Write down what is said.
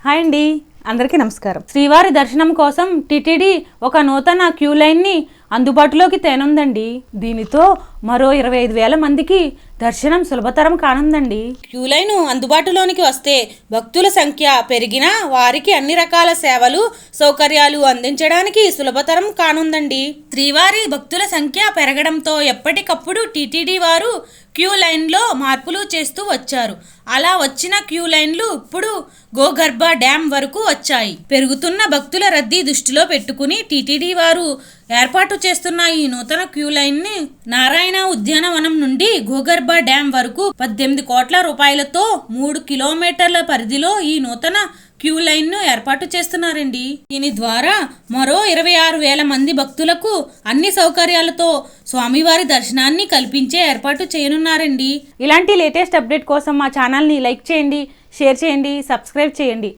Hi అండి, అందరికీ నమస్కారం. శ్రీవారి దర్శనం కోసం టిటిడి ఒక నూతన క్యూ లైన్ని అందుబాటులోకి తేనుందండి. దీనితో మరో 25,000 మందికి దర్శనం సులభతరం కానుందండి. క్యూ లైన్ అందుబాటులోనికి వస్తే భక్తుల సంఖ్య పెరిగినా వారికి అన్ని రకాల సేవలు సౌకర్యాలు అందించడానికి సులభతరం కానుందండి. శ్రీవారి భక్తుల సంఖ్య పెరగడంతో ఎప్పటికప్పుడు టిటిడి వారు క్యూ లైన్లో మార్పులు చేస్తూ వచ్చారు. అలా వచ్చిన క్యూ లైన్లు ఇప్పుడు గోగర్భ డ్యాం వరకు వచ్చాయి. పెరుగుతున్న భక్తుల రద్దీ దృష్టిలో పెట్టుకుని టిటిడి వారు ఏర్పాటు చేస్తున్న ఈ నూతన క్యూ లైన్ ని నారాయణ ఉద్యానవనం నుండి గోగర్భ డ్యాం వరకు 18 కోట్ల రూపాయలతో 3 కిలోమీటర్ల పరిధిలో ఈ నూతన క్యూ లైన్ ను ఏర్పాటు చేస్తున్నారండి. దీని ద్వారా మరో 26,000 మంది భక్తులకు అన్ని సౌకర్యాలతో స్వామివారి దర్శనాన్ని కల్పించే ఏర్పాటు చేయనున్నారండి. ఇలాంటి లేటెస్ట్ అప్డేట్ కోసం మా ఛానల్ని లైక్ చేయండి, షేర్ చేయండి, సబ్స్క్రైబ్ చేయండి.